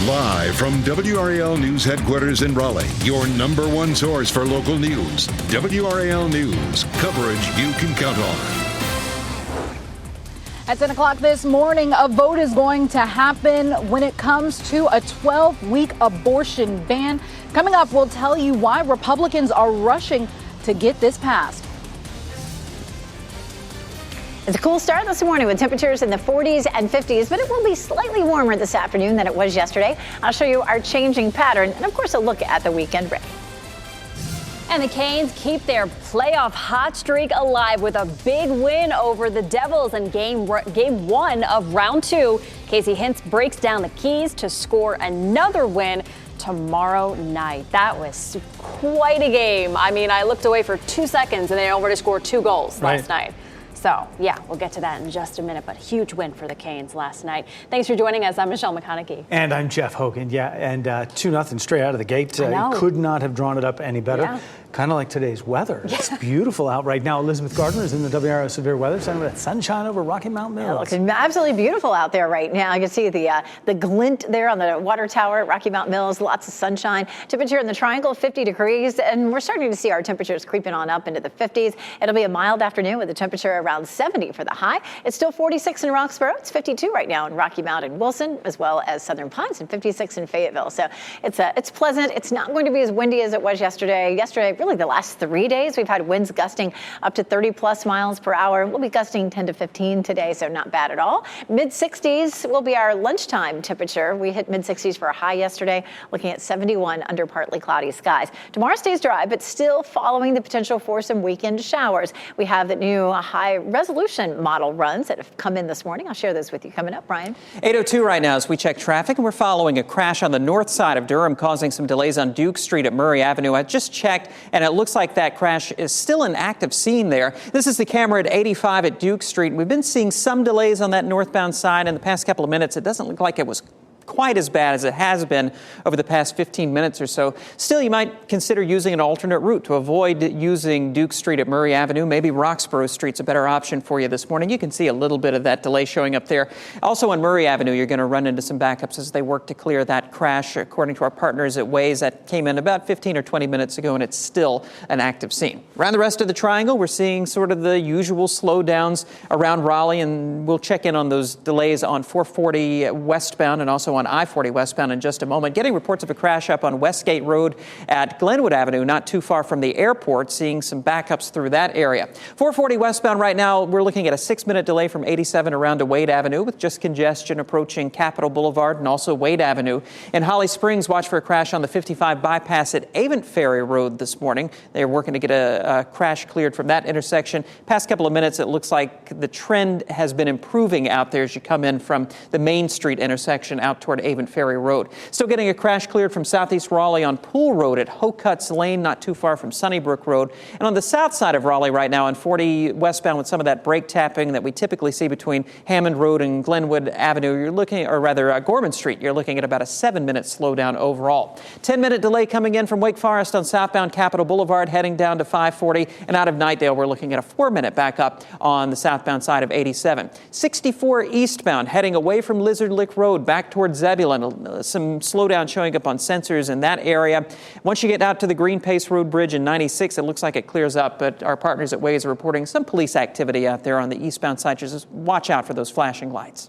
Live from WRAL News Headquarters in Raleigh, your number one source for local news. WRAL News, coverage you can count on. At 10 o'clock this morning, a vote is going to happen when it comes to a 12-week abortion ban. Coming up, we'll tell you why Republicans are rushing to get this passed. It's a cool start this morning with temperatures in the 40s and 50s, but it will be slightly warmer this afternoon than it was yesterday. I'll show you our changing pattern and, of course, a look at the weekend break. And the Canes keep their playoff hot streak alive with a big win over the Devils in game one of round two. Casey Hintz breaks down the keys to score another win tomorrow night. That was quite a game. I mean, I looked away for 2 seconds and they already scored 2 goals last night. So, yeah, we'll get to that in just a minute, but huge win for the Canes last night. Thanks for joining us. I'm Michelle McConaughey. And I'm Jeff Hogan. Yeah, and 2-0 straight out of the gate. Could not have drawn it up any better. Yeah. Kind of like today's weather. Yeah. It's beautiful out right now. Elizabeth Gardner is in the WRAL Severe Weather Center with sunshine over Rocky Mountain Mills. It looks absolutely beautiful out there right now. You can see the glint there on the water tower at Rocky Mountain Mills. Lots of sunshine. Temperature in the triangle, 50 degrees. And we're starting to see our temperatures creeping on up into the 50s. It'll be a mild afternoon with a temperature around 70 for the high. It's still 46 in Roxborough. It's 52 right now in Rocky Mount and Wilson, as well as Southern Pines, and 56 in Fayetteville. So it's pleasant. It's not going to be as windy as it was yesterday. Yesterday, really the last 3 days, we've had winds gusting up to 30 plus miles per hour. We'll be gusting 10 to 15 today, so not bad at all. Mid 60s will be our lunchtime temperature. We hit mid 60s for a high yesterday, looking at 71 under partly cloudy skies. Tomorrow stays dry, but still following the potential for some weekend showers. We have the new high resolution model runs that have come in this morning. I'll share those with you coming up, Brian. 8:02 right now as we check traffic, and we're following a crash on the north side of Durham, causing some delays on Duke Street at Murray Avenue. I just checked, and it looks like that crash is still an active scene there. This is the camera at 85 at Duke Street. We've been seeing some delays on that northbound side in the past couple of minutes. It doesn't look like it was quite as bad as it has been over the past 15 minutes or so. Still, you might consider using an alternate route to avoid using Duke Street at Murray Avenue. Maybe Roxborough Street's a better option for you this morning. You can see a little bit of that delay showing up there. Also on Murray Avenue, you're going to run into some backups as they work to clear that crash. According to our partners at Waze, that came in about 15 or 20 minutes ago, and it's still an active scene. Around the rest of the triangle, we're seeing sort of the usual slowdowns around Raleigh, and we'll check in on those delays on 440 westbound and also on I-40 westbound in just a moment. Getting reports of a crash up on Westgate Road at Glenwood Avenue, not too far from the airport, seeing some backups through that area. 440 westbound right now, we're looking at a 6-minute delay from 87 around to Wade Avenue with just congestion approaching Capitol Boulevard and also Wade Avenue. In Holly Springs, watch for a crash on the 55 bypass at Avent Ferry Road this morning. They're working to get a crash cleared from that intersection. Past couple of minutes, it looks like the trend has been improving out there as you come in from the Main Street intersection out toward Avent Ferry Road. Still getting a crash cleared from Southeast Raleigh on Pool Road at Hocuts Lane, not too far from Sunnybrook Road. And on the south side of Raleigh right now on 40 westbound with some of that brake tapping that we typically see between Hammond Road and Glenwood Avenue, you're looking, or rather Gorman Street, you're looking at about a 7-minute slowdown overall. 10-minute delay coming in from Wake Forest on southbound Capitol Boulevard heading down to 540, and out of Knightdale we're looking at a 4-minute backup on the southbound side of 87. 64 eastbound heading away from Lizard Lick Road back towards Zebulon. Some slowdown showing up on sensors in that area. Once you get out to the Green Pace Road Bridge in 96, it looks like it clears up, but our partners at Waze are reporting some police activity out there on the eastbound side. Just watch out for those flashing lights.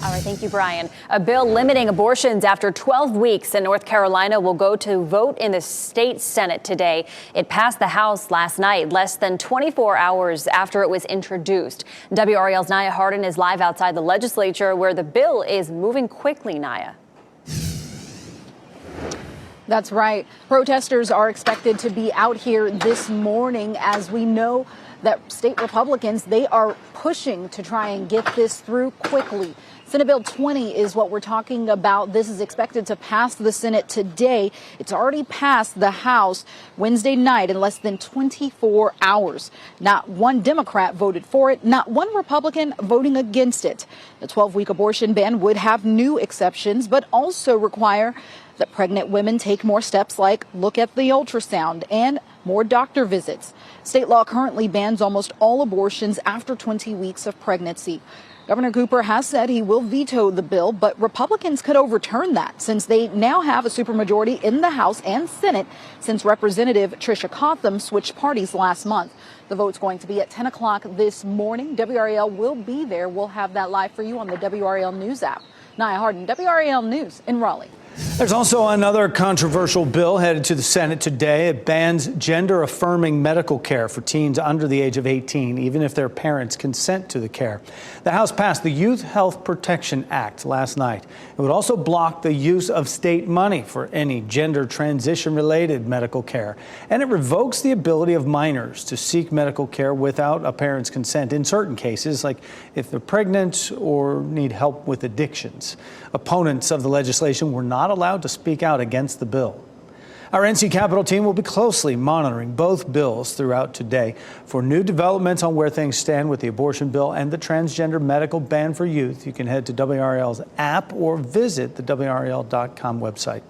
All right, thank you, Brian. A bill limiting abortions after 12 weeks in North Carolina will go to vote in the state Senate today. It passed the House last night, less than 24 hours after it was introduced. WRAL's Naya Hardin is live outside the legislature where the bill is moving quickly, Naya. That's right. Protesters are expected to be out here this morning. As we know that state Republicans, they are pushing to try and get this through quickly. Senate Bill 20 is what we're talking about. This is expected to pass the Senate today. It's already passed the House Wednesday night in less than 24 hours. Not one Democrat voted for it, not one Republican voting against it. The 12-week abortion ban would have new exceptions, but also require that pregnant women take more steps like look at the ultrasound and more doctor visits. State law currently bans almost all abortions after 20 weeks of pregnancy. Governor Cooper has said he will veto the bill, but Republicans could overturn that since they now have a supermajority in the House and Senate since Representative Tricia Cotham switched parties last month. The vote's going to be at 10 o'clock this morning. WRAL will be there. We'll have that live for you on the WRAL News app. Nia Harden, WRAL News in Raleigh. There's also another controversial bill headed to the Senate today. It bans gender-affirming medical care for teens under the age of 18, even if their parents consent to the care. The House passed the Youth Health Protection Act last night. It would also block the use of state money for any gender transition-related medical care. And it revokes the ability of minors to seek medical care without a parent's consent in certain cases, like if they're pregnant or need help with addictions. Opponents of the legislation were not allowed to speak out against the bill. Our NC Capitol team will be closely monitoring both bills throughout today for new developments on where things stand with the abortion bill and the transgender medical ban for youth. You can head to WRAL's app or visit the WRAL.com website.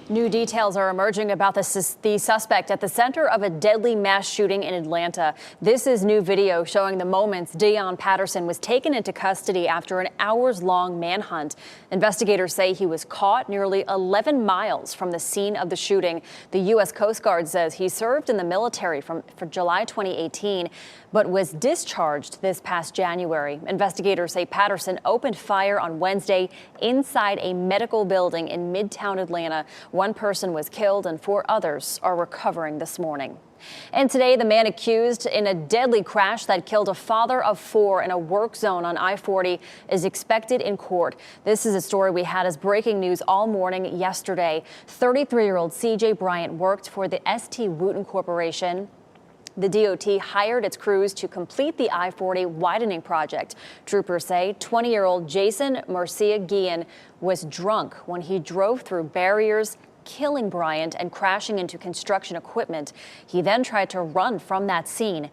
New details are emerging about the suspect at the center of a deadly mass shooting in Atlanta. This is new video showing the moments Deon Patterson was taken into custody after an hours-long manhunt. Investigators say he was caught nearly 11 miles from the scene of the shooting. The U.S. Coast Guard says he served in the military for July 2018, but was discharged this past January. Investigators say Patterson opened fire on Wednesday inside a medical building in Midtown Atlanta. One person was killed and 4 others are recovering this morning. And today, the man accused in a deadly crash that killed a father of 4 in a work zone on I-40 is expected in court. This is a story we had as breaking news all morning yesterday. 33-year-old C.J. Bryant worked for the St. Wooten Corporation. The DOT hired its crews to complete the I-40 widening project. Troopers say 20-year-old Jason Marcia-Guillen was drunk when he drove through barriers, killing Bryant and crashing into construction equipment. He then tried to run from that scene.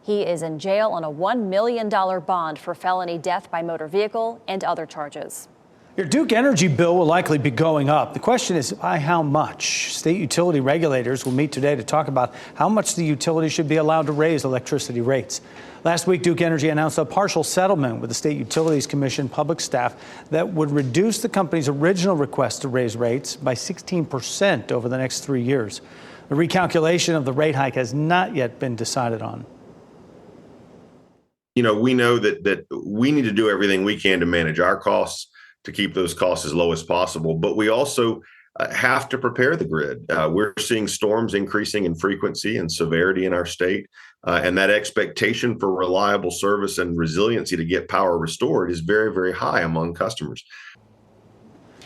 He is in jail on a $1 million bond for felony death by motor vehicle and other charges. Your Duke Energy bill will likely be going up. The question is by how much? State utility regulators will meet today to talk about how much the utility should be allowed to raise electricity rates. Last week, Duke Energy announced a partial settlement with the State Utilities Commission public staff that would reduce the company's original request to raise rates by 16% over the next 3 years. The recalculation of the rate hike has not yet been decided on. You know, we know that we need to do everything we can to manage our costs, to keep those costs as low as possible. But we also have to prepare the grid. We're seeing storms increasing in frequency and severity in our state. And that expectation for reliable service and resiliency to get power restored is very, very high among customers.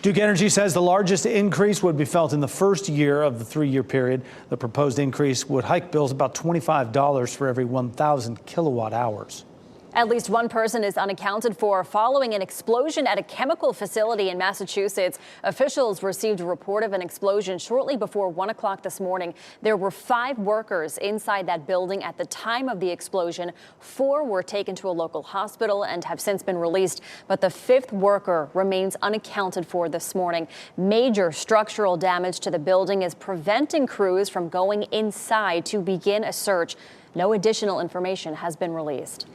Duke Energy says the largest increase would be felt in the first year of the 3-year period. The proposed increase would hike bills about $25 for every 1,000 kilowatt hours. At least one person is unaccounted for following an explosion at a chemical facility in Massachusetts. Officials received a report of an explosion shortly before 1 o'clock this morning. There were 5 workers inside that building at the time of the explosion. 4 were taken to a local hospital and have since been released, but the 5th worker remains unaccounted for this morning. Major structural damage to the building is preventing crews from going inside to begin a search. No additional information has been released.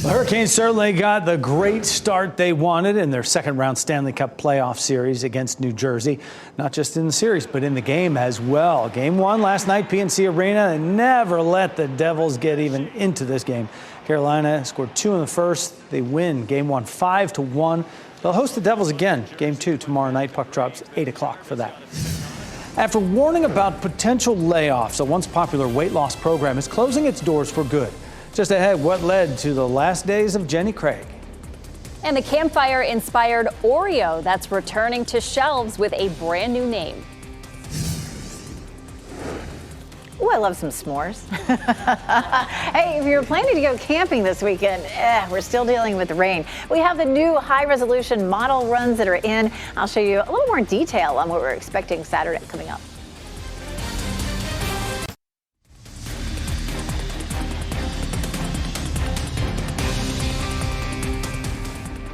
The Hurricanes certainly got the great start they wanted in their second-round Stanley Cup playoff series against New Jersey. Not just in the series, but in the game as well. Game 1 last night, PNC Arena, and never let the Devils get even into this game. Carolina scored 2 in the first. They win Game 1 5-1. They'll host the Devils again. Game 2 tomorrow night. Puck drops 8 o'clock for that. After warning about potential layoffs, a once popular weight loss program is closing its doors for good. Just ahead, what led to the last days of Jenny Craig. And the campfire-inspired Oreo that's returning to shelves with a brand new name. Oh, I love some s'mores. Hey, if you're planning to go camping this weekend, we're still dealing with the rain. We have the new high-resolution model runs that are in. I'll show you a little more detail on what we're expecting Saturday coming up.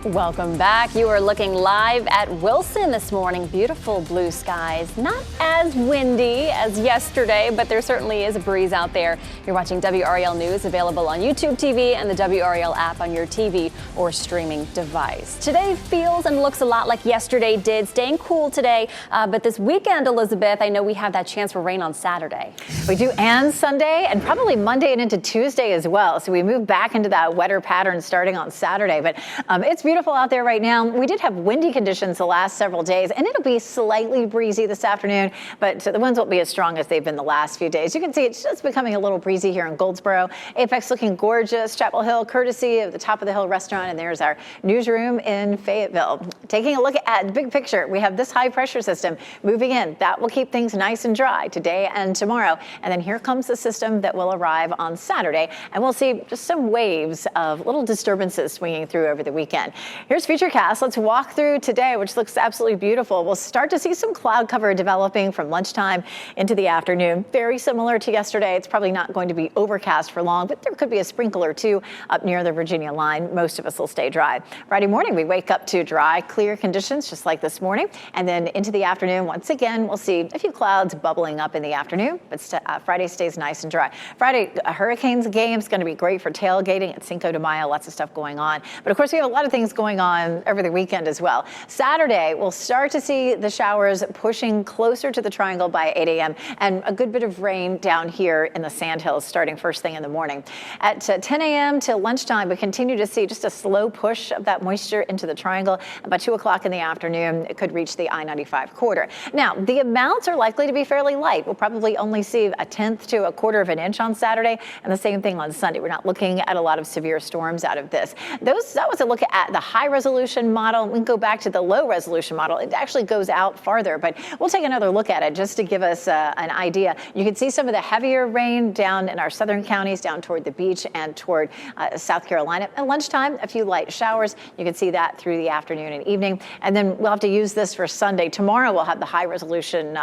Welcome back. You are looking live at Wilson this morning. Beautiful blue skies. Not as windy as yesterday, but there certainly is a breeze out there. You're watching WRAL News, available on YouTube TV and the WRAL app on your TV or streaming device. Today feels and looks a lot like yesterday did. Staying cool today, but this weekend, Elizabeth, I know we have that chance for rain on Saturday. We do, and Sunday, and probably Monday and into Tuesday as well. So we move back into that wetter pattern starting on Saturday, but it's beautiful out there right now. We did have windy conditions the last several days, and it'll be slightly breezy this afternoon, but the winds won't be as strong as they've been the last few days. You can see it's just becoming a little breezy here in Goldsboro. Apex looking gorgeous. Chapel Hill, courtesy of the Top of the Hill restaurant, and there's our newsroom in Fayetteville. Taking a look at the big picture, we have this high pressure system moving in. That will keep things nice and dry today and tomorrow. And then here comes the system that will arrive on Saturday, and we'll see just some waves of little disturbances swinging through over the weekend. Here's Futurecast. Let's walk through today, which looks absolutely beautiful. We'll start to see some cloud cover developing from lunchtime into the afternoon. Very similar to yesterday. It's probably not going to be overcast for long, but there could be a sprinkle or two up near the Virginia line. Most of us will stay dry. Friday morning, we wake up to dry, clear conditions, just like this morning. And then into the afternoon, once again, we'll see a few clouds bubbling up in the afternoon, but Friday stays nice and dry. Friday, a Hurricanes game is going to be great for tailgating at Cinco de Mayo. Lots of stuff going on. But of course, we have a lot of things going on over the weekend as well. Saturday, we'll start to see the showers pushing closer to the triangle by 8 a.m. and a good bit of rain down here in the Sandhills starting first thing in the morning. At 10 a.m. to lunchtime, we continue to see just a slow push of that moisture into the triangle. About 2 o'clock in the afternoon, it could reach the I-95 corridor. Now, the amounts are likely to be fairly light. We'll probably only see a tenth to a quarter of an inch on Saturday, and the same thing on Sunday. We're not looking at a lot of severe storms out of this. That was a look at the high resolution model. We can go back to the low resolution model. It actually goes out farther, but we'll take another look at it just to give us an idea. You can see some of the heavier rain down in our southern counties, down toward the beach and toward South Carolina. At lunchtime, a few light showers. You can see that through the afternoon and evening. And then we'll have to use this for Sunday. Tomorrow we'll have the high resolution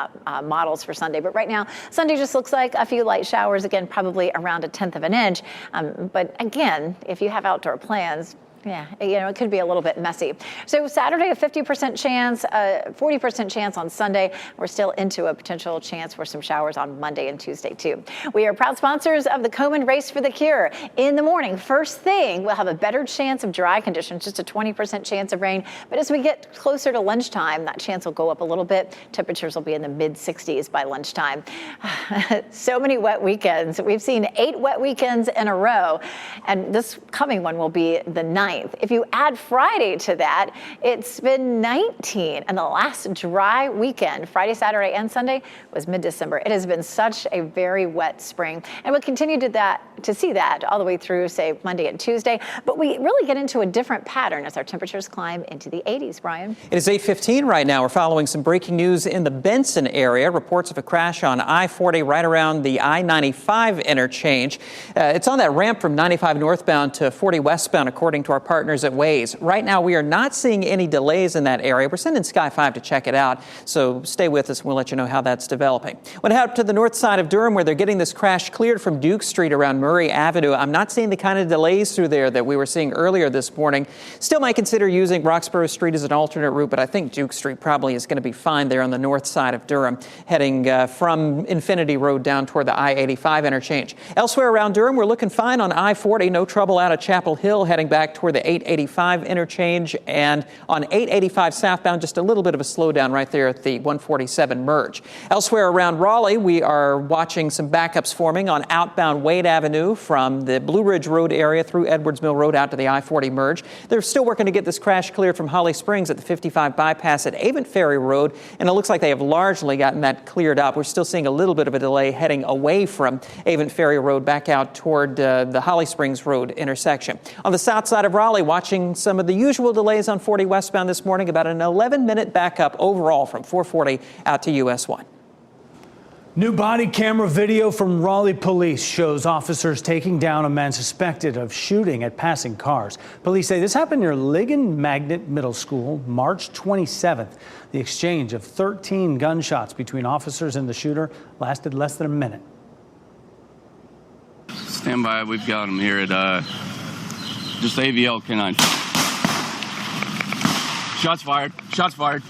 models for Sunday. But right now, Sunday just looks like a few light showers, again, probably around a tenth of an inch. But again, if you have outdoor plans, yeah, it could be a little bit messy. So Saturday, a 50% chance, 40% chance on Sunday. We're still into a potential chance for some showers on Monday and Tuesday, too. We are proud sponsors of the Komen Race for the Cure. In the morning, first thing, we'll have a better chance of dry conditions, just a 20% chance of rain. But as we get closer to lunchtime, that chance will go up a little bit. Temperatures will be in the mid-60s by lunchtime. So many wet weekends. We've seen 8 wet weekends in a row, and this coming one will be the 9th. If you add Friday to that, it's been 19. And the last dry weekend, Friday, Saturday, and Sunday, was mid-December. It has been such a very wet spring. And we'll continue to see that all the way through, say, Monday and Tuesday. But we really get into a different pattern as our temperatures climb into the 80s, Brian. It is 8:15 right now. We're following some breaking news in the Benson area. Reports of a crash on I-40 right around the I-95 interchange. It's on that ramp from 95 northbound to 40 westbound, according to our partners at Waze. Right now, we are not seeing any delays in that area. We're sending Sky 5 to check it out, so stay with us and we'll let you know how that's developing. What happened to the north side of Durham, where they're getting this crash cleared from Duke Street around Murray Avenue? I'm not seeing the kind of delays through there that we were seeing earlier this morning. Still might consider using Roxborough Street as an alternate route, but I think Duke Street probably is going to be fine there on the north side of Durham, heading from Infinity Road down toward the I-85 interchange. Elsewhere around Durham, we're looking fine on I-40. No trouble out of Chapel Hill, heading back toward the 885 interchange, and on 885 southbound, just a little bit of a slowdown right there at the 147 merge. Elsewhere around Raleigh, we are watching some backups forming on outbound Wade Avenue from the Blue Ridge Road area through Edwards Mill Road out to the I-40 merge. They're still working to get this crash cleared from Holly Springs at the 55 bypass at Avent Ferry Road, and it looks like they have largely gotten that cleared up. We're still seeing a little bit of a delay heading away from Avent Ferry Road back out toward the Holly Springs Road intersection. On the south side of Raleigh, watching some of the usual delays on 40 westbound this morning, about an 11-minute backup overall from 440 out to US 1. New body camera video from Raleigh police shows officers taking down a man suspected of shooting at passing cars. Police say this happened near Ligon Magnet Middle School, March 27th. The exchange of 13 gunshots between officers and the shooter lasted less than a minute. Stand by, we've got him here at just AVL K9. Shots fired. Shots fired.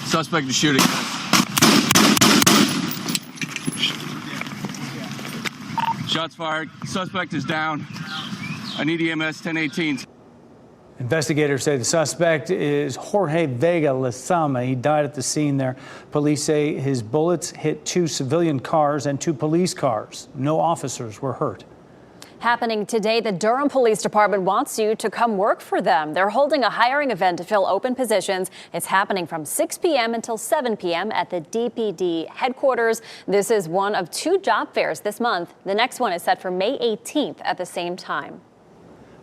Suspect is shooting. Shots fired. Suspect is down. I need EMS 1018. Investigators say the suspect is Jorge Vega Lezama. He died at the scene there. Police say his bullets hit 2 civilian cars and 2 police cars. No officers were hurt. Happening today, the Durham Police Department wants you to come work for them. They're holding a hiring event to fill open positions. It's happening from 6 p.m. until 7 p.m. at the DPD headquarters. This is one of 2 job fairs this month. The next one is set for May 18th at the same time.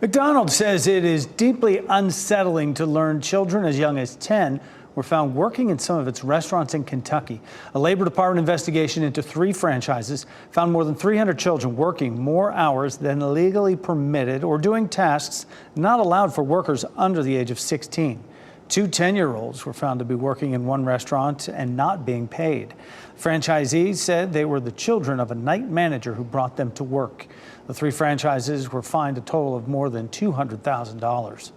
McDonald's says it is deeply unsettling to learn children as young as 10 were found working in some of its restaurants in Kentucky. A Labor Department investigation into 3 franchises found more than 300 children working more hours than legally permitted or doing tasks not allowed for workers under the age of 16. 2 10-year-olds were found to be working in one restaurant and not being paid. Franchisees said they were the children of a night manager who brought them to work. The 3 franchises were fined a total of more than $200,000.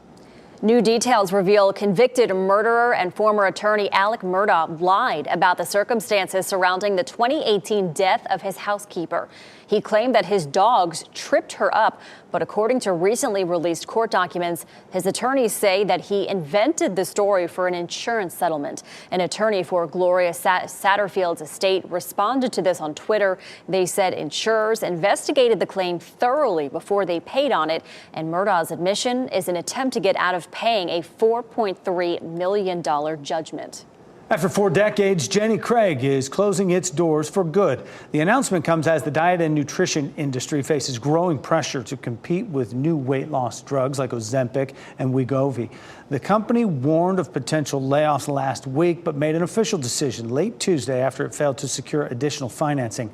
New details reveal convicted murderer and former attorney Alec Murdaugh lied about the circumstances surrounding the 2018 death of his housekeeper. He claimed that his dogs tripped her up, but according to recently released court documents, his attorneys say that he invented the story for an insurance settlement. An attorney for Gloria Satterfield's estate responded to this on Twitter. They said insurers investigated the claim thoroughly before they paid on it, and Murdaugh's admission is an attempt to get out of paying a $4.3 million judgment. After 4 decades, Jenny Craig is closing its doors for good. The announcement comes as the diet and nutrition industry faces growing pressure to compete with new weight loss drugs like Ozempic and Wegovy. The company warned of potential layoffs last week, but made an official decision late Tuesday after it failed to secure additional financing.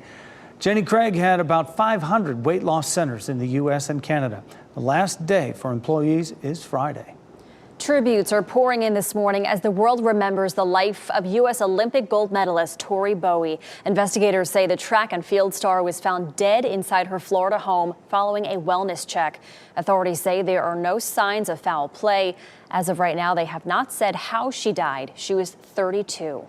Jenny Craig had about 500 weight loss centers in the U.S. and Canada. The last day for employees is Friday. Tributes are pouring in this morning as the world remembers the life of U.S. Olympic gold medalist Tori Bowie. Investigators say the track and field star was found dead inside her Florida home following a wellness check. Authorities say there are no signs of foul play. As of right now, they have not said how she died. She was 32.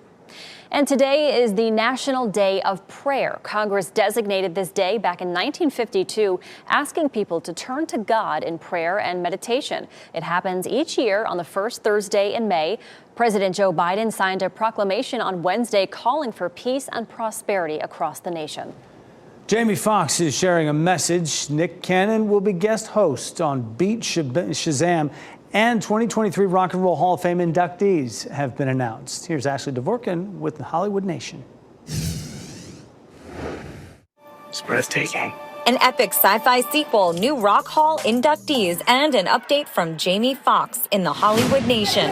And today is the National Day of Prayer. Congress designated this day back in 1952, asking people to turn to God in prayer and meditation. It happens each year on the first Thursday in May. President Joe Biden signed a proclamation on Wednesday calling for peace and prosperity across the nation. Jamie Foxx is sharing a message. Nick Cannon will be guest host on Beat Shazam. And 2023 Rock and Roll Hall of Fame inductees have been announced. Here's Ashley Dvorkin with the Hollywood Nation. It's breathtaking. An epic sci-fi sequel, new Rock Hall inductees, and an update from Jamie Foxx in the Hollywood Nation.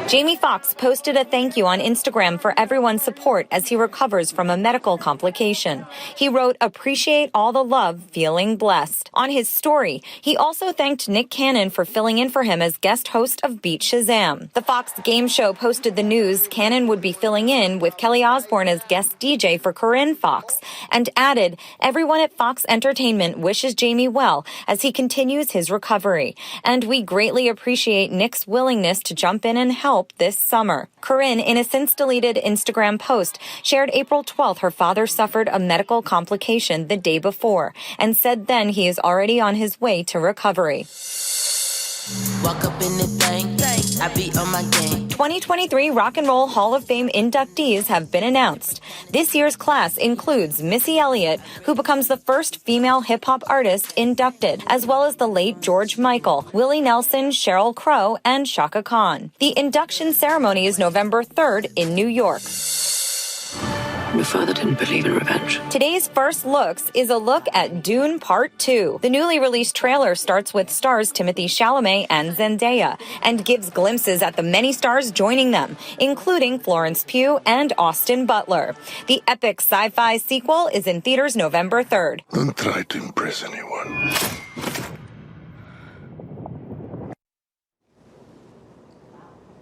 Jamie Foxx posted a thank you on Instagram for everyone's support as he recovers from a medical complication. He wrote, "Appreciate all the love, feeling blessed." On his story, he also thanked Nick Cannon for filling in for him as guest host of Beat Shazam. The Fox game show posted the news Cannon would be filling in with Kelly Osbourne as guest DJ for Corinne Fox, and added, "Everyone at Fox Entertainment wishes Jamie well as he continues his recovery, and we greatly appreciate Nick's willingness to jump in and help this summer." Corinne, in a since-deleted Instagram post, shared April 12th her father suffered a medical complication the day before and said then he is already on his way to recovery. Walk up in the thing, I be on my game. 2023 Rock and Roll Hall of Fame inductees have been announced. This year's class includes Missy Elliott, who becomes the first female hip-hop artist inducted, as well as the late George Michael, Willie Nelson, Sheryl Crow, and Chaka Khan. The induction ceremony is November 3rd in New York. My father didn't believe in revenge. Today's first looks is a look at Dune Part 2. The newly released trailer starts with stars Timothée Chalamet and Zendaya and gives glimpses at the many stars joining them, including Florence Pugh and Austin Butler. The epic sci-fi sequel is in theaters November 3rd. Don't try to impress anyone.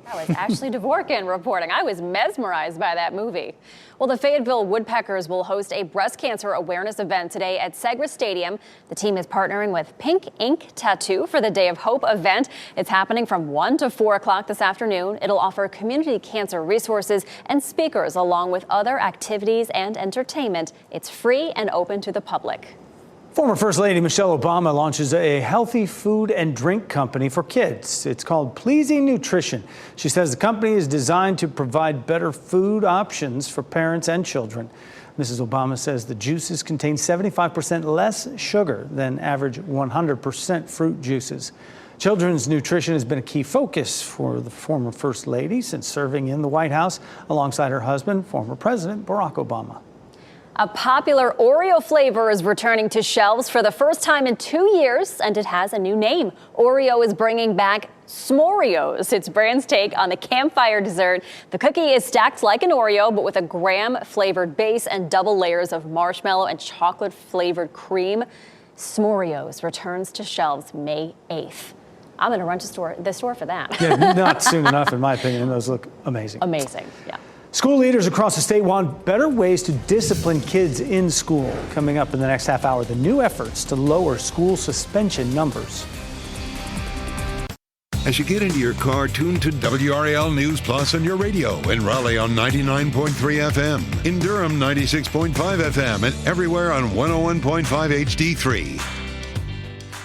That was Ashley Dvorkin reporting. I was mesmerized by that movie. Well, the Fayetteville Woodpeckers will host a breast cancer awareness event today at Segra Stadium. The team is partnering with Pink Ink Tattoo for the Day of Hope event. It's happening from 1 to 4 o'clock this afternoon. It'll offer community cancer resources and speakers along with other activities and entertainment. It's free and open to the public. Former First Lady Michelle Obama launches a healthy food and drink company for kids. It's called Pleasing Nutrition. She says the company is designed to provide better food options for parents and children. Mrs. Obama says the juices contain 75% less sugar than average 100% fruit juices. Children's nutrition has been a key focus for the former First Lady since serving in the White House alongside her husband, former President Barack Obama. A popular Oreo flavor is returning to shelves for the first time in 2 years, and it has a new name. Oreo is bringing back S'moreos, its brand's take on the campfire dessert. The cookie is stacked like an Oreo, but with a graham-flavored base and double layers of marshmallow and chocolate-flavored cream. S'moreos returns to shelves May 8th. I'm going to run to the store for that. Yeah, not soon enough, in my opinion. Those look amazing. Amazing, yeah. School leaders across the state want better ways to discipline kids in school. Coming up in the next half hour, the new efforts to lower school suspension numbers. As you get into your car, tune to WRAL News Plus on your radio. In Raleigh on 99.3 FM. In Durham, 96.5 FM. And everywhere on 101.5 HD3.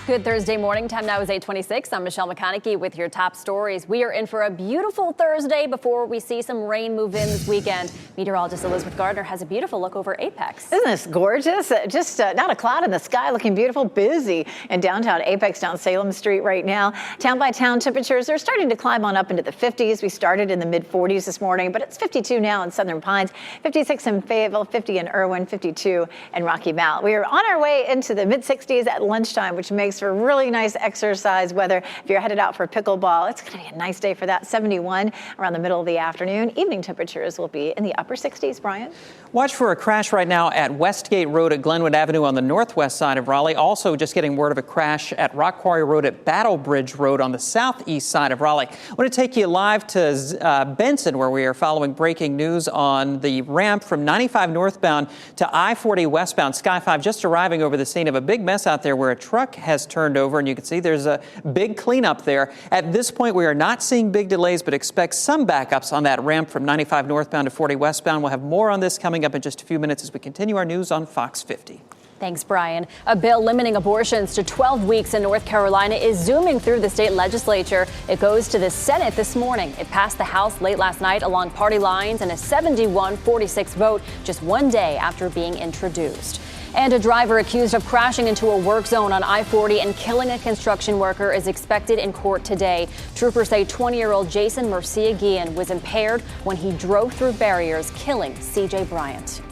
Good Thursday morning. Time now is 8:26. I'm Michelle McConaughey with your top stories. We are in for a beautiful Thursday before we see some rain move in this weekend. Meteorologist Elizabeth Gardner has a beautiful look over Apex. Isn't this gorgeous? Just not a cloud in the sky, looking beautiful, busy in downtown Apex down Salem Street right now. Town by town temperatures are starting to climb on up into the 50s. We started in the mid 40s this morning, but it's 52 now in Southern Pines, 56 in Fayetteville, 50 in Irwin, 52 in Rocky Mount. We are on our way into the mid 60s at lunchtime, which makes for really nice exercise weather. If you're headed out for pickleball, it's going to be a nice day for that. 71 around the middle of the afternoon. Evening temperatures will be in the upper 60s. Brian? Watch for a crash right now at Westgate Road at Glenwood Avenue on the northwest side of Raleigh. Also just getting word of a crash at Rock Quarry Road at Battle Bridge Road on the southeast side of Raleigh. I want to take you live to Benson, where we are following breaking news on the ramp from 95 northbound to I-40 westbound. Sky 5 just arriving over the scene of a big mess out there where a truck has turned over, and you can see there's a big cleanup there. At this point, we are not seeing big delays, but expect some backups on that ramp from 95 northbound to 40 westbound. We'll have more on this coming up in just a few minutes as we continue our news on Fox 50. Thanks, Brian. A bill limiting abortions to 12 weeks in North Carolina is zooming through the state legislature. It goes to the Senate this morning. It passed the House late last night along party lines in a 71-46 vote just one day after being introduced. And a driver accused of crashing into a work zone on I-40 and killing a construction worker is expected in court today. Troopers say 20-year-old Jason Murcia-Guillen was impaired when he drove through barriers, killing C.J. Bryant.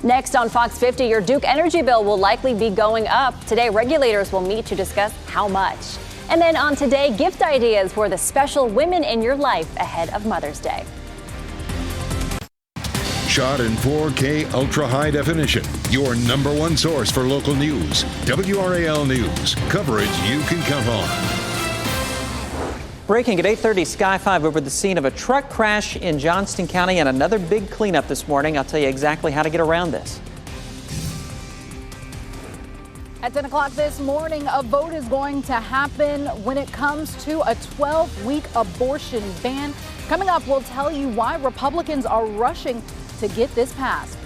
Next on Fox 50, your Duke energy bill will likely be going up. Today, regulators will meet to discuss how much. And then on Today, gift ideas for the special women in your life ahead of Mother's Day. Shot in 4K ultra high definition. Your number one source for local news. WRAL News. Coverage you can count on. Breaking at 8:30, Sky 5 over the scene of a truck crash in Johnston County and another big cleanup this morning. I'll tell you exactly how to get around this. At 10 o'clock this morning, a vote is going to happen when it comes to a 12-week abortion ban. Coming up, we'll tell you why Republicans are rushing to get this passed.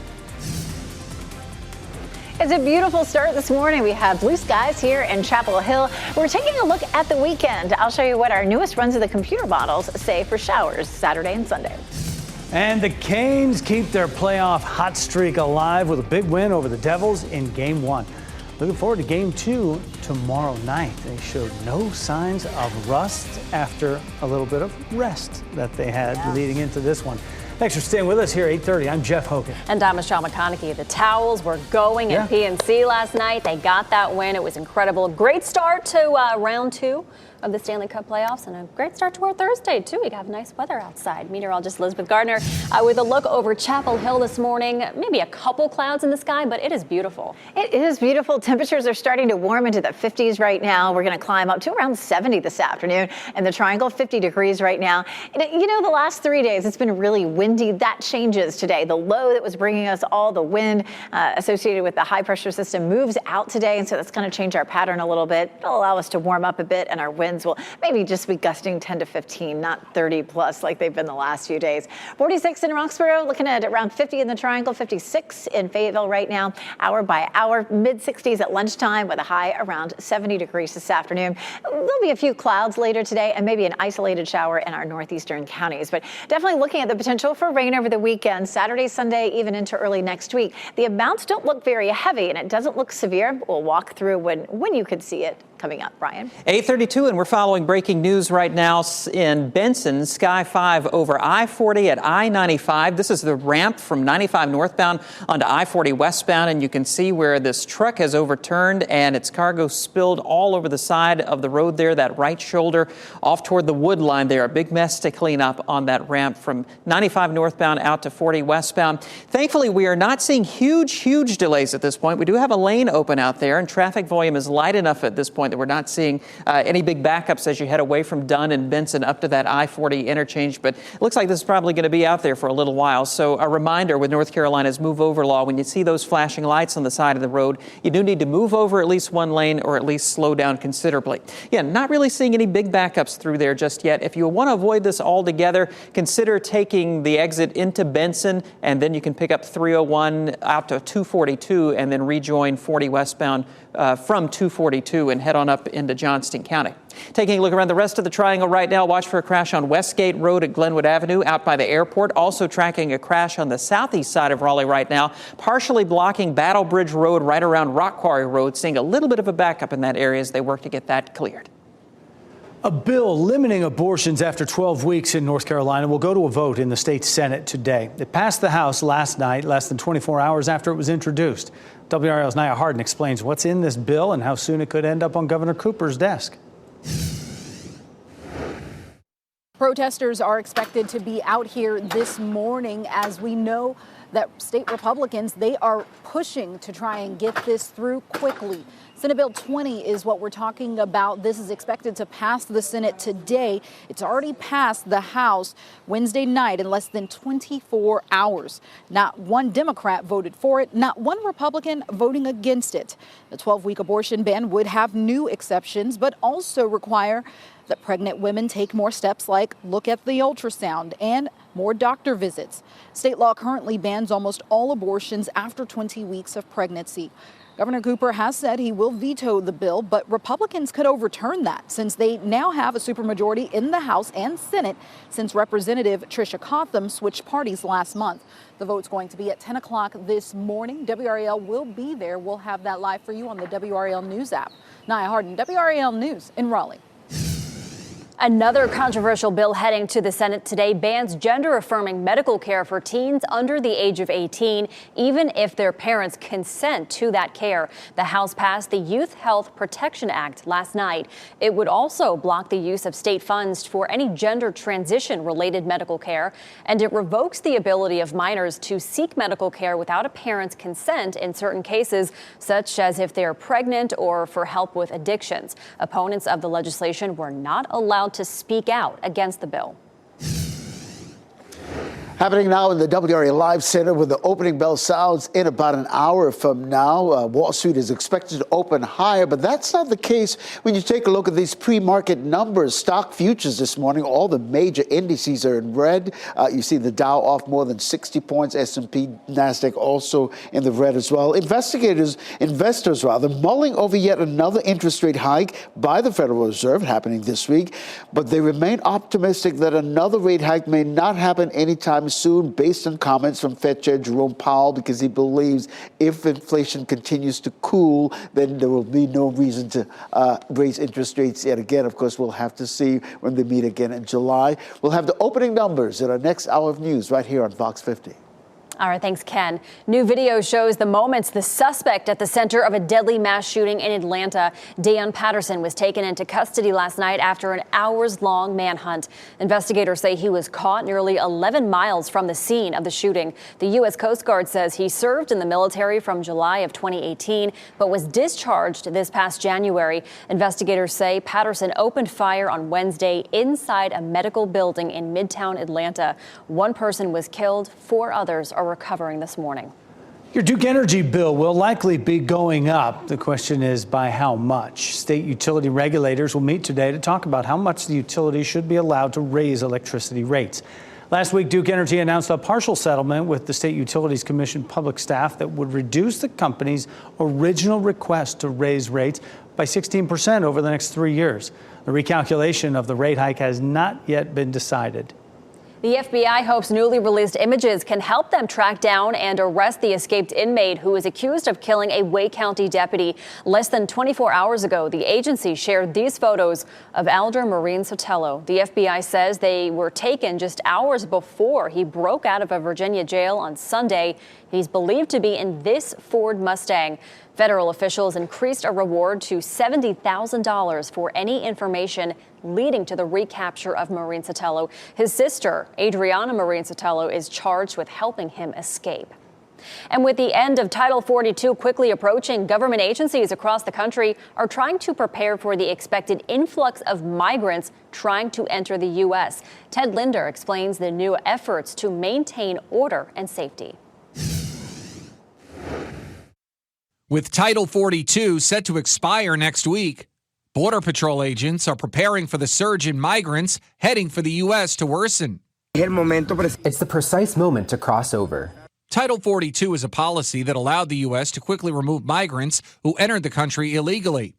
It's a beautiful start this morning. We have blue skies here in Chapel Hill. We're taking a look at the weekend. I'll show you what our newest runs of the computer models say for showers Saturday and Sunday. And the Canes keep their playoff hot streak alive with a big win over the Devils in Game 1. Looking forward to Game 2 tomorrow night. They showed no signs of rust after a little bit of rest that they had leading into this one. Thanks for staying with us here at 8:30. I'm Jeff Hogan. And I'm Michelle McConaughey. The Towels were going at PNC last night. They got that win. It was incredible. Great start to round 2 of the Stanley Cup playoffs and a great start to our Thursday, too. We have nice weather outside. Meteorologist Elizabeth Gardner with a look over Chapel Hill this morning. Maybe a couple clouds in the sky, but it is beautiful. It is beautiful. Temperatures are starting to warm into the 50s right now. We're going to climb up to around 70 this afternoon. And the Triangle, 50 degrees right now. And, you know, the last 3 days, it's been really windy. That changes today. The low that was bringing us all the wind associated with the high pressure system moves out today. And so that's going to change our pattern a little bit. It'll allow us to warm up a bit, and our winds will maybe just be gusting 10 to 15, not 30 plus like they've been the last few days. 46 in Roxborough, looking at around 50 in the Triangle, 56 in Fayetteville right now, hour by hour, mid 60s at lunchtime with a high around 70 degrees this afternoon. There'll be a few clouds later today and maybe an isolated shower in our northeastern counties, but definitely looking at the potential for rain over the weekend, Saturday, Sunday, even into early next week. The amounts don't look very heavy and it doesn't look severe. We'll walk through when you could see it coming up. Brian. 8:32, and we're following breaking news right now in Benson. Sky 5 over I-40 at I-95. This is the ramp from 95 northbound onto I-40 westbound, and you can see where this truck has overturned and its cargo spilled all over the side of the road there, that right shoulder off toward the wood line there. A big mess to clean up on that ramp from 95 northbound out to 40 westbound. Thankfully, we are not seeing huge delays at this point. We do have a lane open out there, and traffic volume is light enough at this point that we're not seeing any big backups as you head away from Dunn and Benson up to that I-40 interchange. But it looks like this is probably going to be out there for a little while. So a reminder with North Carolina's move over law, when you see those flashing lights on the side of the road, you do need to move over at least one lane or at least slow down considerably. Yeah, not really seeing any big backups through there just yet. If you want to avoid this altogether, consider taking the exit into Benson, and then you can pick up 301 out to 242 and then rejoin 40 westbound from 242 and head on up into Johnston County. Taking a look around the rest of the Triangle right now, watch for a crash on Westgate Road at Glenwood Avenue out by the airport. Also tracking a crash on the southeast side of Raleigh right now, partially blocking Battle Bridge Road right around Rock Quarry Road, seeing a little bit of a backup in that area as they work to get that cleared. A bill limiting abortions after 12 weeks in North Carolina will go to a vote in the state Senate today. It passed the House last night, less than 24 hours after it was introduced. WRAL's Nia Harden explains what's in this bill and how soon it could end up on Governor Cooper's desk. Protesters are expected to be out here this morning, as we know that state Republicans, they are pushing to try and get this through quickly. Senate Bill 20 is what we're talking about. This is expected to pass the Senate today. It's already passed the House Wednesday night in less than 24 hours. Not one Democrat voted for it, not one Republican voting against it. The 12-week abortion ban would have new exceptions, but also require that pregnant women take more steps like look at the ultrasound and more doctor visits. State law currently bans almost all abortions after 20 weeks of pregnancy. Governor Cooper has said he will veto the bill, but Republicans could overturn that since they now have a supermajority in the House and Senate since Representative Tricia Cotham switched parties last month. The vote's going to be at 10 o'clock this morning. WRAL will be there. We'll have that live for you on the WRAL News app. Nia Harden, WRAL News in Raleigh. Another controversial bill heading to the Senate today bans gender-affirming medical care for teens under the age of 18, even if their parents consent to that care. The House passed the Youth Health Protection Act last night. It would also block the use of state funds for any gender transition-related medical care, and it revokes the ability of minors to seek medical care without a parent's consent in certain cases, such as if they are pregnant or for help with addictions. Opponents of the legislation were not allowed to speak out against the bill. Happening now in the WRAL Live Center, where the opening bell sounds in about an hour from now. Wall Street is expected to open higher, but that's not the case when you take a look at these pre-market numbers. Stock futures this morning, all the major indices are in red. You see the Dow off more than 60 points, S&P, NASDAQ also in the red as well. Investors mulling over yet another interest rate hike by the Federal Reserve happening this week, but they remain optimistic that another rate hike may not happen anytime soon, based on comments from Fed Chair Jerome Powell, because he believes if inflation continues to cool, then there will be no reason to raise interest rates yet again. Of course, we'll have to see when they meet again in July. We'll have the opening numbers in our next hour of news right here on Fox 50. All right, thanks, Ken. New video shows the moments the suspect at the center of a deadly mass shooting in Atlanta, Dayon Patterson, was taken into custody last night after an hours-long manhunt. Investigators say he was caught nearly 11 miles from the scene of the shooting. The U.S. Coast Guard says he served in the military from July of 2018, but was discharged this past January. Investigators say Patterson opened fire on Wednesday inside a medical building in Midtown Atlanta. One person was killed, 4 others are recovering this morning. Your Duke Energy bill will likely be going up. The question is by how much? State utility regulators will meet today to talk about how much the utility should be allowed to raise electricity rates. Last week, Duke Energy announced a partial settlement with the State Utilities Commission public staff that would reduce the company's original request to raise rates by 16% over the next 3 years. The recalculation of the rate hike has not yet been decided. The FBI hopes newly released images can help them track down and arrest the escaped inmate who is accused of killing a Wake County deputy. Less than 24 hours ago, the agency shared these photos of Alder Maureen Sotelo. The FBI says they were taken just hours before he broke out of a Virginia jail on Sunday. He's believed to be in this Ford Mustang. Federal officials increased a reward to $70,000 for any information leading to the recapture of Maureen Sotelo. His sister, Adriana Maureen Sotelo, is charged with helping him escape. And with the end of Title 42 quickly approaching, government agencies across the country are trying to prepare for the expected influx of migrants trying to enter the U.S. Ted Linder explains the new efforts to maintain order and safety. With Title 42 set to expire next week, Border Patrol agents are preparing for the surge in migrants heading for the U.S. to worsen. It's the precise moment to cross over. Title 42 is a policy that allowed the U.S. to quickly remove migrants who entered the country illegally.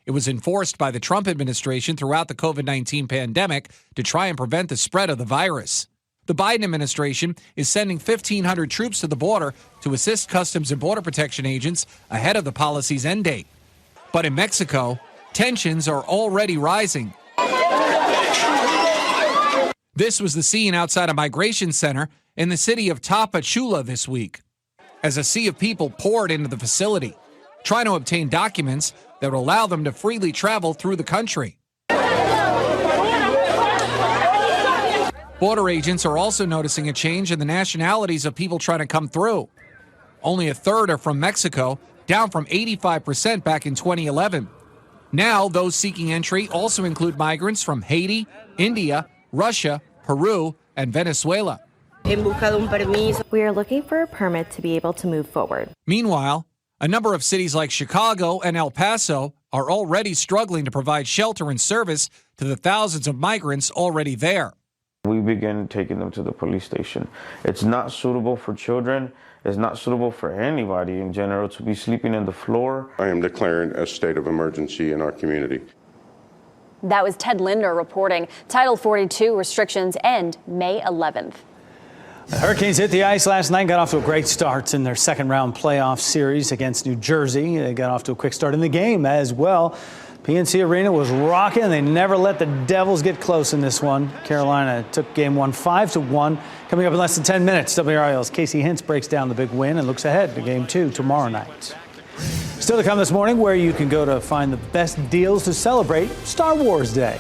It was enforced by the Trump administration throughout the COVID-19 pandemic to try and prevent the spread of the virus. The Biden administration is sending 1,500 troops to the border to assist Customs and Border Protection agents ahead of the policy's end date. But in Mexico, tensions are already rising. This was the scene outside a migration center in the city of Tapachula this week, as a sea of people poured into the facility, trying to obtain documents that would allow them to freely travel through the country. Border agents are also noticing a change in the nationalities of people trying to come through. Only a third are from Mexico, down from 85% back in 2011. Now, those seeking entry also include migrants from Haiti, India, Russia, Peru, and Venezuela. We are looking for a permit to be able to move forward. Meanwhile, a number of cities like Chicago and El Paso are already struggling to provide shelter and service to the thousands of migrants already there. We begin taking them to the police station. It's not suitable for children. It's not suitable for anybody in general to be sleeping on the floor. I am declaring a state of emergency in our community. That was Ted Linder reporting. Title 42 restrictions end May 11th. The Hurricanes hit the ice last night, got off to a great start in their second round playoff series against New Jersey. They got off to a quick start in the game as well. PNC Arena was rocking. They never let the Devils get close in this one. Carolina took game one 5-1. Coming up in less than 10 minutes, WRAL's Casey Hintz breaks down the big win and looks ahead to game 2 tomorrow night. Still to come this morning, where you can go to find the best deals to celebrate Star Wars Day.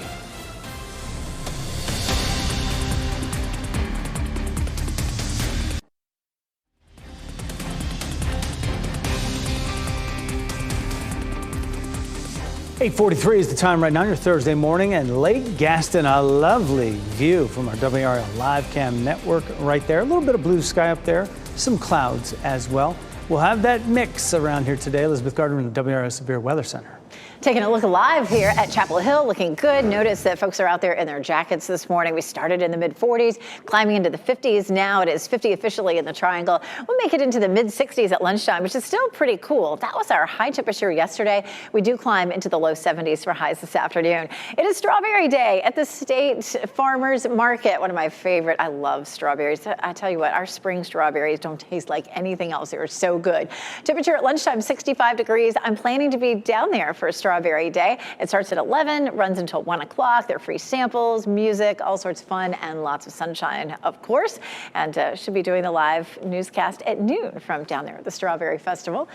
.43 is the time right now, your Thursday morning, and Lake Gaston, a lovely view from our WRAL live cam network right there. A little bit of blue sky up there, some clouds as well. We'll have that mix around here today. Elizabeth Gardner in the WRAL Severe Weather Center. Taking a look live here at Chapel Hill, looking good. Notice that folks are out there in their jackets this morning. We started in the mid-40s, climbing into the 50s. Now it is 50 officially in the Triangle. We'll make it into the mid-60s at lunchtime, which is still pretty cool. That was our high temperature yesterday. We do climb into the low 70s for highs this afternoon. It is Strawberry Day at the State Farmers Market. One of my favorite. I love strawberries. I tell you what, our spring strawberries don't taste like anything else. They are so good. Temperature at lunchtime, 65 degrees. I'm planning to be down there for a Strawberry Day. It starts at 11, runs until 1 o'clock. There are free samples, music, all sorts of fun, and lots of sunshine, of course. And should be doing the live newscast at noon from down there at the Strawberry Festival.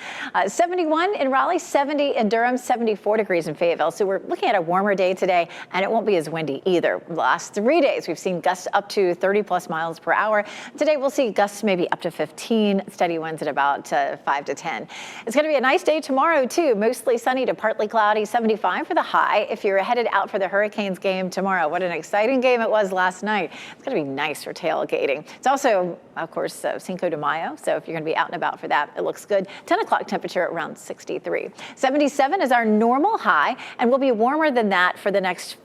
71 in Raleigh, 70 in Durham, 74 degrees in Fayetteville. So we're looking at a warmer day today, and it won't be as windy either. The last 3 days, we've seen gusts up to 30 plus miles per hour. Today, we'll see gusts maybe up to 15, steady winds at about 5 to 10. It's going to be a nice day tomorrow, too. Mostly sunny to partly cloudy, 75 for the high. If you're headed out for the Hurricanes game tomorrow, what an exciting game it was last night. It's going to be nice for tailgating. It's also, of course, Cinco de Mayo, so if you're going to be out and about for that, it looks good. 10 o'clock temperature around 63. 77 is our normal high, and we'll be warmer than that for the next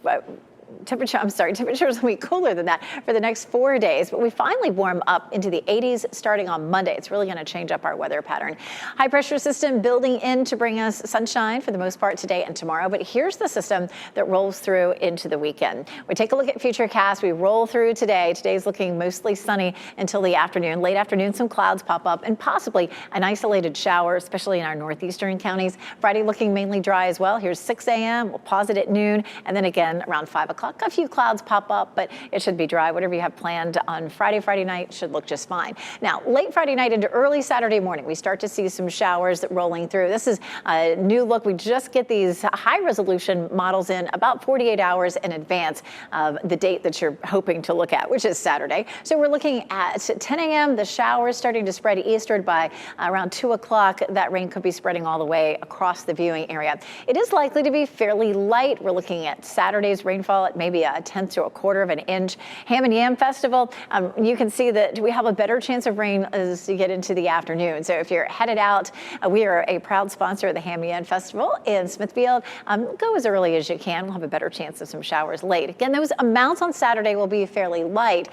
temperatures will be cooler than that for the next 4 days, but we finally warm up into the 80s starting on Monday. It's really going to change up our weather pattern. High pressure system building in to bring us sunshine for the most part today and tomorrow, but here's the system that rolls through into the weekend. We take a look at Futurecast. We roll through today. Today's looking mostly sunny until the afternoon. Late afternoon, some clouds pop up and possibly an isolated shower, especially in our northeastern counties. Friday looking mainly dry as well. Here's 6 a.m. We'll pause it at noon, and then again around 5 o'clock. A few clouds pop up, but it should be dry. Whatever you have planned on Friday night should look just fine. Now, late Friday night into early Saturday morning, we start to see some showers rolling through. This is a new look. We just get these high resolution models in about 48 hours in advance of the date that you're hoping to look at, which is Saturday. So we're looking at 10 a.m. The showers starting to spread eastward by around 2 o'clock. That rain could be spreading all the way across the viewing area. It is likely to be fairly light. We're looking at Saturday's rainfall at maybe a tenth to a quarter of an inch. Ham and Yam Festival, you can see that we have a better chance of rain as you get into the afternoon. So if you're headed out, we are a proud sponsor of the Ham and Yam Festival in Smithfield. Go as early as you can. We'll have a better chance of some showers late. Again, those amounts on Saturday will be fairly light.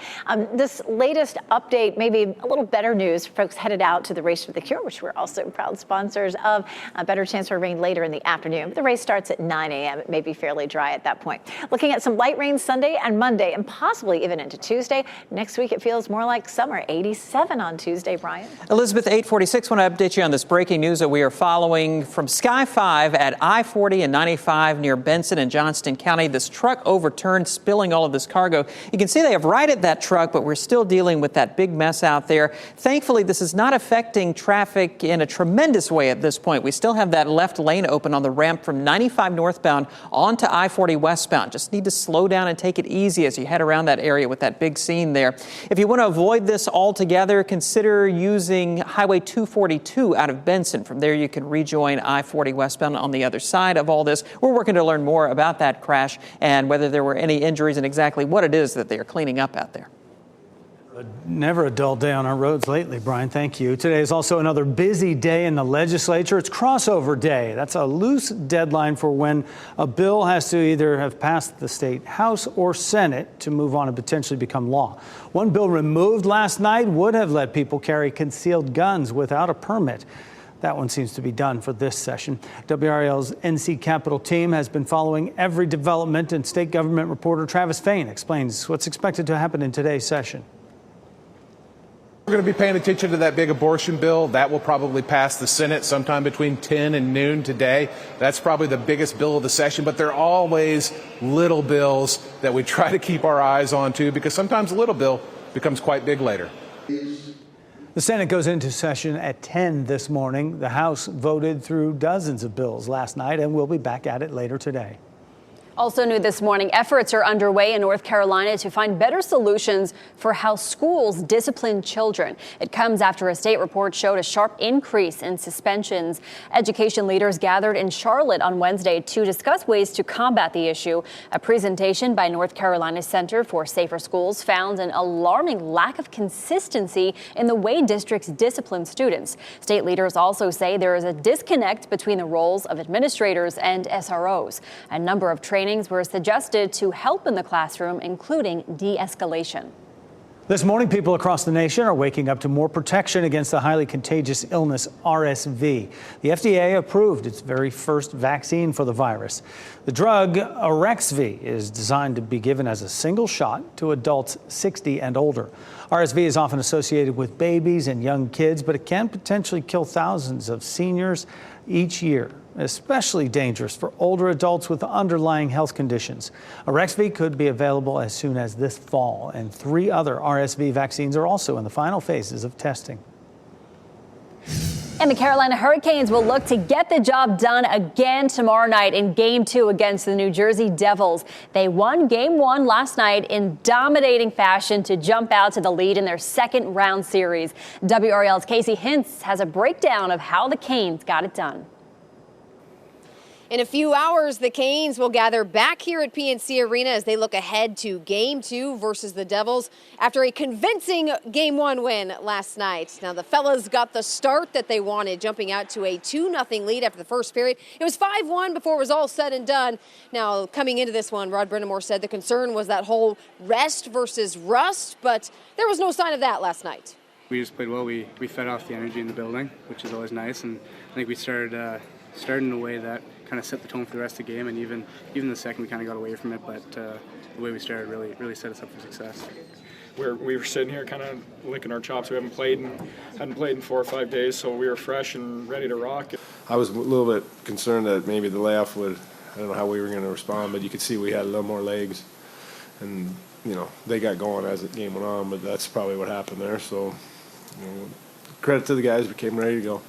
This latest update, maybe a little better news for folks headed out to the Race for the Cure, which we're also proud sponsors of. A better chance for rain later in the afternoon. But the race starts at 9 a.m. It may be fairly dry at that point. Looking at some light rain Sunday and Monday, and possibly even into Tuesday. Next week, it feels more like summer. 87 on Tuesday, Brian. Elizabeth, 846. Want to update you on this breaking news that we are following from Sky 5 at I-40 and 95 near Benson and Johnston County. This truck overturned, spilling all of this cargo. You can see they have righted that truck, but we're still dealing with that big mess out there. Thankfully, this is not affecting traffic in a tremendous way at this point. We still have that left lane open on the ramp from 95 northbound onto I-40 westbound. Just need to slow down and take it easy as you head around that area with that big scene there. If you want to avoid this altogether, consider using Highway 242 out of Benson. From there, you can rejoin I-40 westbound on the other side of all this. We're working to learn more about that crash and whether there were any injuries and exactly what it is that they are cleaning up out there. Never a dull day on our roads lately, Brian. Thank you. Today is also another busy day in the legislature. It's crossover day. That's a loose deadline for when a bill has to either have passed the state House or Senate to move on and potentially become law. One bill removed last night would have let people carry concealed guns without a permit. That one seems to be done for this session. WRAL's NC Capitol team has been following every development, and state government reporter Travis Fain explains what's expected to happen in today's session. We're going to be paying attention to that big abortion bill. That will probably pass the Senate sometime between 10 and noon today. That's probably the biggest bill of the session, but there are always little bills that we try to keep our eyes on too, because sometimes a little bill becomes quite big later. The Senate goes into session at 10 this morning. The House voted through dozens of bills last night, and we'll be back at it later today. Also new this morning, efforts are underway in North Carolina to find better solutions for how schools discipline children. It comes after a state report showed a sharp increase in suspensions. Education leaders gathered in Charlotte on Wednesday to discuss ways to combat the issue. A presentation by North Carolina's Center for Safer Schools found an alarming lack of consistency in the way districts discipline students. State leaders also say there is a disconnect between the roles of administrators and SROs. A number of trainings were suggested to help in the classroom, including de-escalation. This morning, people across the nation are waking up to more protection against the highly contagious illness RSV. The FDA approved its very first vaccine for the virus. The drug Arexvy is designed to be given as a single shot to adults 60 and older. RSV is often associated with babies and young kids, but it can potentially kill thousands of seniors each year. especially dangerous for older adults with underlying health conditions. Arexvy could be available as soon as this fall, and 3 other RSV vaccines are also in the final phases of testing. And the Carolina Hurricanes will look to get the job done again tomorrow night in Game 2 against the New Jersey Devils. They won Game 1 last night in dominating fashion to jump out to the lead in their second round series. WRAL's Casey Hintz has a breakdown of how the Canes got it done. In a few hours, the Canes will gather back here at PNC Arena as they look ahead to Game 2 versus the Devils after a convincing Game 1 win last night. Now, the fellas got the start that they wanted, jumping out to a 2-0 lead after the first period. It was 5-1 before it was all said and done. Now, coming into this one, Rod Brindamore said the concern was that whole rest versus rust, but there was no sign of that last night. We just played well. We fed off the energy in the building, which is always nice, and I think we started in a way that kind of set the tone for the rest of the game, and even the second we kind of got away from it, but the way we started really set us up for success. We were sitting here kind of licking our chops. We hadn't played in 4 or 5 days, so we were fresh and ready to rock. I was a little bit concerned that maybe the layoff would, I don't know how we were going to respond, but you could see we had a little more legs, and they got going as the game went on, but that's probably what happened there. So credit to the guys, we came ready to go.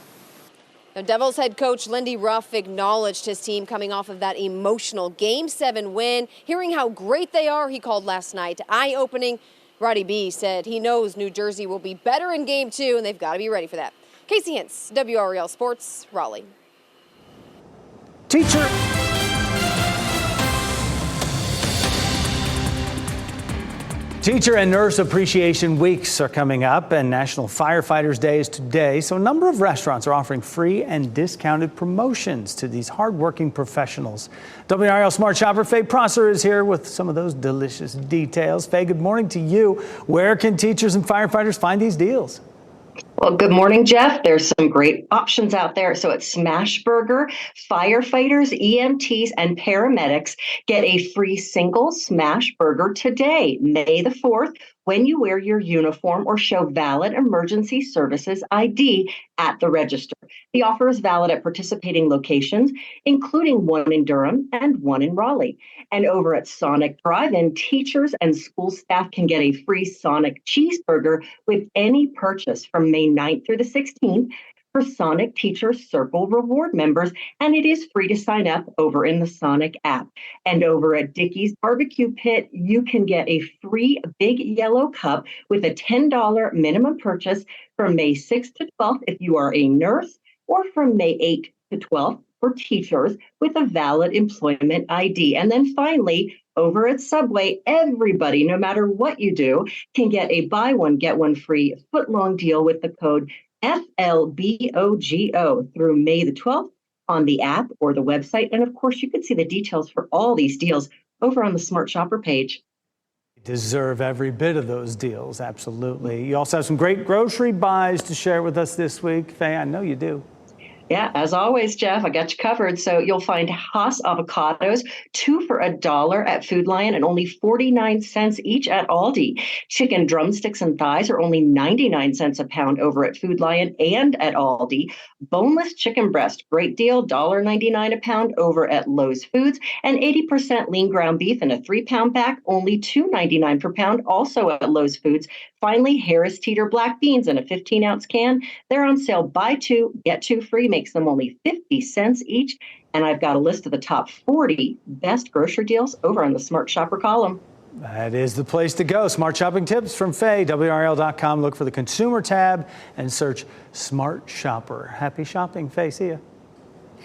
Now, Devils head coach Lindy Ruff acknowledged his team coming off of that emotional Game 7 win. Hearing how great they are, he called last night eye-opening. Roddy B said he knows New Jersey will be better in Game 2, and they've got to be ready for that. Casey Hintz, WRAL Sports, Raleigh. Teacher. Teacher and Nurse Appreciation Weeks are coming up, and National Firefighters Day is today. So a number of restaurants are offering free and discounted promotions to these hardworking professionals. WRAL Smart Shopper Faye Prosser is here with some of those delicious details. Faye, good morning to you. Where can teachers and firefighters find these deals? Well, good morning, Jeff. There's some great options out there. So at Smashburger, firefighters, EMTs, and paramedics get a free single smash burger today, May the 4th, when you wear your uniform or show valid emergency services ID at the register. The offer is valid at participating locations, including one in Durham and one in Raleigh. And over at Sonic Drive-In, teachers and school staff can get a free Sonic cheeseburger with any purchase from May 9th through the 16th for Sonic Teacher Circle Reward members, and it is free to sign up over in the Sonic app. And over at Dickey's Barbecue Pit, you can get a free big yellow cup with a $10 minimum purchase from May 6th to 12th if you are a nurse, or from May 8th to 12th for teachers with a valid employment ID. And then finally, over at Subway, everybody, no matter what you do, can get a buy one, get one free foot-long deal with the code FLBOGO through May the 12th on the app or the website. And of course, you can see the details for all these deals over on the Smart Shopper page. Deserve every bit of those deals, absolutely. You also have some great grocery buys to share with us this week. Faye, I know you do. Yeah, as always, Jeff, I got you covered. So you'll find Haas avocados, 2 for $1 at Food Lion and only 49 cents each at Aldi. Chicken drumsticks and thighs are only 99 cents a pound over at Food Lion and at Aldi. Boneless chicken breast, great deal, $1.99 a pound over at Lowe's Foods. And 80% lean ground beef in a 3-pound pack, only $2.99 per pound, also at Lowe's Foods. Finally, Harris Teeter black beans in a 15-ounce can. They're on sale, buy 2, get 2 free, makes them only 50 cents each. And I've got a list of the top 40 best grocery deals over on the Smart Shopper column. That is the place to go. Smart shopping tips from Faye, WRAL.com. Look for the consumer tab and search Smart Shopper. Happy shopping, Faye. See ya.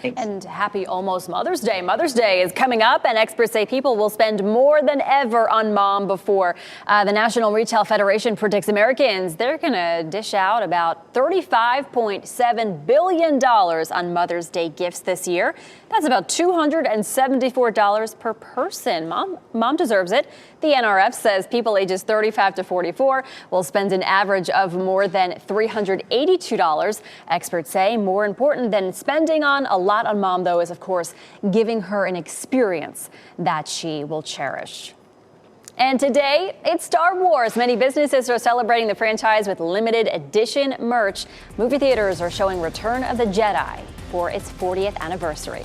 Thanks. And happy almost Mother's Day. Mother's Day is coming up, and experts say people will spend more than ever on mom before. The National Retail Federation predicts Americans, they're going to dish out about $35.7 billion on Mother's Day gifts this year. That's about $274 per person. Mom deserves it. The NRF says people ages 35 to 44 will spend an average of more than $382. Experts say more important than spending on a lot on mom, though, is, of course, giving her an experience that she will cherish. And today, it's Star Wars. Many businesses are celebrating the franchise with limited edition merch. Movie theaters are showing Return of the Jedi for its 40th anniversary.